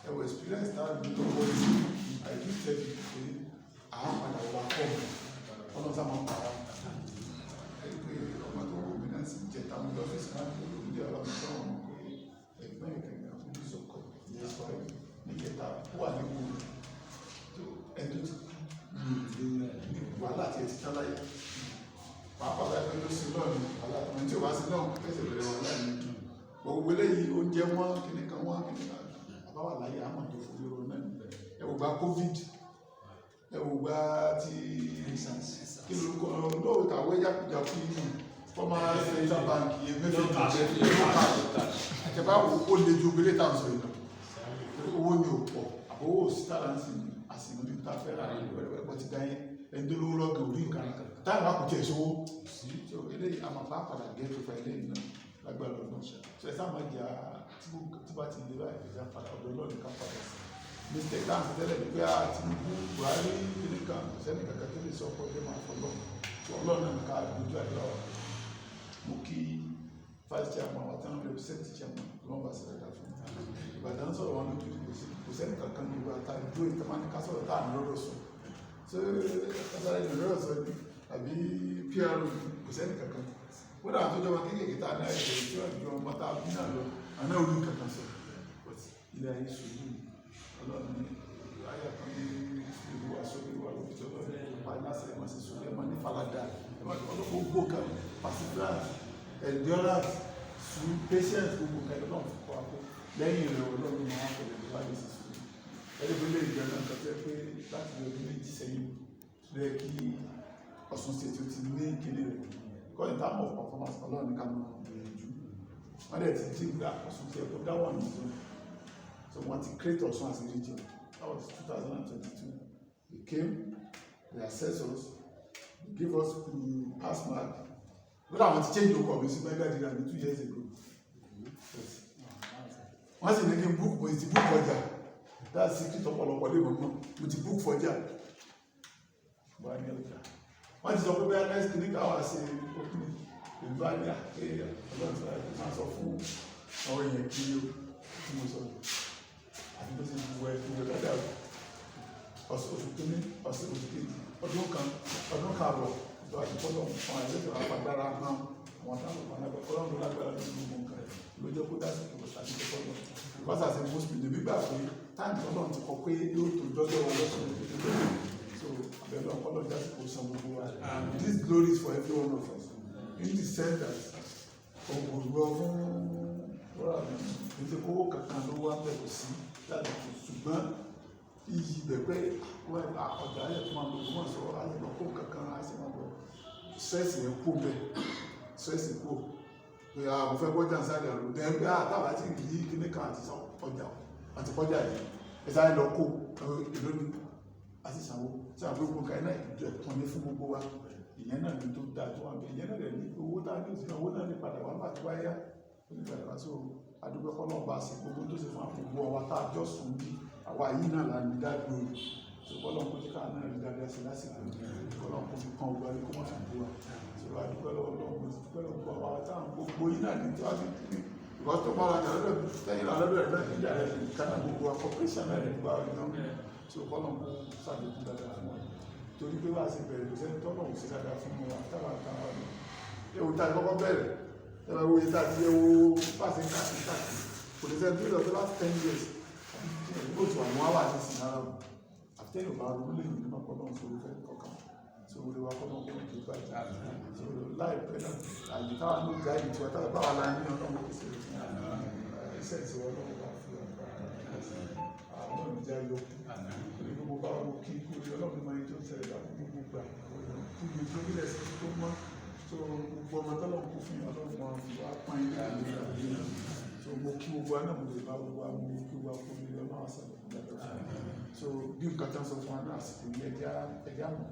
ẹ̀wọ̀ experience náà ní lọ́wọ́ I do tell you pé àápadà wà kọ́ ọlọ́sà máa ń para ẹgbẹ́ ọmọ tó wù mí náà sì jẹ táwọn lọ́fíìsì náà ní olùdíje ọlọ́run tó wọn pé ẹgbẹ́ ìkẹyìn àfojúsọ ìsọkọ nígbẹ̀ta wà níwò ẹni tó ti wàhálà tí ẹ ti tán láyé pàápàá láti ló sí náà ní wàhálà tí ó bá sí náà pèsè bẹ̀rẹ̀ wàhálà ní gbogbo eléyìí oúnjẹ wọn kìnnìkan wọn kìnnìkan àbáwà láyé àmọ́ tó fojú ro náà ẹwù gba covid ẹwù gba ti kí ló kọ lóò tàwé jákèjádò yìí fọmọ central bank emefiele àtẹ̀bá ó lè ju obìnrin tá à ń sọ yìí lọ owó ni ò pọ̀ àbówó sítálánsì ni àsìmọ́ ní ta fẹ́ ra ẹ̀rọ ti dá yẹn ẹni tó lówó lọ́gàn orí nǹkan táwọn akùtì ẹ̀ sówó so eléyìí àmàpá padà gẹ́ tó fa eléyìí náà lágbára ọdún so ẹ sáà máa jà tí bá ti lè báyìí ìjà padà ọdún ọlọ́ọ̀ni ká padà sí mr dance tẹ́lẹ̀ ní pé Tinubu Buhari kìíní kan sẹ́ni kankan tó lè sọ pé ọdún máa fọlọ́ so ọlọ́ọ̀nà ní ká dojú àdúrà wa mo kí vice chairman wa tán represent chairman lọ́wọ́ àṣẹ̀dá fún Ìbàdàn sọ̀rọ̀ wọn lójú kò sẹ́ni kankan ní ìwà tá ìdúró ìtàmánì ká sọ̀rọ̀ tá à ń lọ́rọ̀ sọ so kásáré ní lọ́rọ̀ sọ ni àbí pr kò sẹ́ni kankan wọ́n dà tó jọba kéékèèké tá a náà ẹ̀jẹ̀ tí wọ́n jọ ọmọ tá a bí náà lọ àná olú kankan sọ ilé ayé sùúrù ọlọ́run ní ayé kan ní ìlú wa sórí wa lóbi tó lọ nípa iláṣẹ ẹ̀mọ́ sí sórí ẹ̀mọ́ ní falada ọlọ́pàá gbòógà perseverance endurance sùúrù patience gbogbo kan lọ́nà fún kọ́ àpò lẹ́yìn rẹ̀ ọlọ́run máa ń pẹ̀lú ìwádìí sí sùúrù ẹlẹ́gbẹ̀lẹ́ ìjọ náà kan tẹ́ pé láti lè ọdún méjì sẹ́yìn lẹ́yìn kí Ọ̀ṣun State ti ní kíní rẹ̀ kọ́ in terms of performance ọlọ́run ní ká mọ́ ìrìnjú wọ́n dẹ̀ ti dín gba Ọ̀ṣun State kó dáwọ̀ ní ìjọ so wọ́n ti create Ọ̀ṣun as a region that was 2022 they came they assessed us they gave us pass mark but àwọn ti change okọ̀ mi sí megadealer ní 2 years ago wọ́n sì ní kí n book mo ti book ọjà that's secret ọ̀pọ̀lọpọ̀ lè mọ̀ mo ti book fọjà wọ́n ní ọjà wọ́n ti sọ pé bẹ́ẹ̀ next clinic hour ṣe opening ìlú àní àkéyà ọlọ́run sọ ẹ̀kọ́ máa sọ fún àwọn èèyàn kí ó tí mo sọ àti tó ṣe wọ ẹ̀kú rẹ̀ lọ́dà oṣù kìíní oṣù kejì ọdún kan àbọ̀ ìjọ àdìpọ́lọ̀ fún àìlẹ́tọ̀ àpàdára náà àwọn táwọn ọmọ náà bẹ̀rẹ̀ ọlọ́run lágbára nínú gbogbo nǹkan lójó kó dá sí ìkọ̀kọ̀ tàbí ìkọ̀kọ̀ because as a muslim lè gbígbà pé táàmì ọlọ́run ti kọ pé yóò tó jọ́jọ́ wọn lọ́sọ̀rọ̀ ìdílé so abẹ́lẹ́ ọpọlọ jásí kò san gbogbo wa this glory is for every one of us in the sense that ògbògbò fún rọra mi nítorí kówó kankan ló wá bẹ̀rẹ̀ sí láti tó ṣùgbọ́n iyì bẹ̀pẹ́ ọjà ayẹ̀ tó máa gbogbo wọn sọ ayẹ̀ lọ kó kankan á sì máa bọ̀ stress yẹn kó bẹ̀ stress kó pé mo fẹ́ gbọ́jà sáré àrùn dẹ́ pé àtàwọn àti ìyí kíní kan àti ọjà àti kọjá yìí ẹ sáré lọ kó èlò ní àti ìsanwó tí àwọn gbogbo nǹkan iná ìjọ ẹ̀tọ́ ní fún gbogbo wa ìyẹn náà ní tó dáa tó wà bẹ́ẹ̀ ìyẹn náà rẹ̀ ní owó tá a ní ìsìn owó náà ní padà wá bá ti wá yá ó ní padà wá sí àdúgbò kọ́nà bá sí gbogbo tó ṣe fún àpògbò ọwọ́ tá a jọ sùn bí àwa yìí náà là ní dágbò ṣùgbọ́n kó jíkà náà rí dáadáa sí lásìkò kọ́nà kó fi kan ògbà rí kó wọ́n fi bú wa ṣùgbọ́n àdúgbò lọ́wọ́ lọ́wọ́ mo ti dúpẹ́ lọ́wọ́ àwọn táwọn gbogbo yìí náà ní tí wọ́n ti kí ìwọ́n tó máa ra lọ́dọ̀ lẹ́yìn lọ́dọ̀ rẹ̀ náà níjà rẹ̀ kánà gbogbo akọ́pẹ́sà náà rẹ̀ gbà ọ̀nà tí ó kọ́nà kó sàdékù dáadáa fún wọn torí pé wá sí bẹ̀rẹ̀ kò sẹ́ni tọ́nà ò sí dáadáa fún wọn àtàwọn àtàwọn ọ̀nà ewu tá a kọ́kọ́ bẹ̀rẹ̀ ẹ̀rọ owó yìí tá a ti yẹ wo pàṣẹ káàkiri kò lè sẹ́ni tó lọ tó láti 10 years ó tún àwọn àwọn àti sìn ara wọn àtẹ́yìn ọba arúgbó lè ní nípa kọ́nà sórí fẹ́ kọ̀ọ̀kan tó wọlé wa kọ́nà kọ́nà tó gbà jẹ́ tó láìpẹ́ náà àyè táwọn ló ga ìtú ọ̀tá báwa la ní ọ̀nà wọn kò sí ẹsẹ̀ tí wọ́n lọ́wọ́ bá fi àwọn ìjà yọkù gbogbo bá wọn kí orí ọlọ́run máa ń tó ṣẹlẹ̀ láti gbogbo gbà gbogbo tó ilẹ̀ sí tó mọ́ tó gbogbo ọmọ tọ́lọ̀ kú fún ọlọ́run máa fi wá pọ́n ilé àgbẹ̀ àgbẹ̀ tó mo kí gbogbo aná mo lè bá gbogbo àwọn mo kí gbogbo akó mi lọ́nà àṣà so bí nǹkan tó ń sọ fún wa náà àsìkò yìí ẹ̀jẹ̀ àmọ̀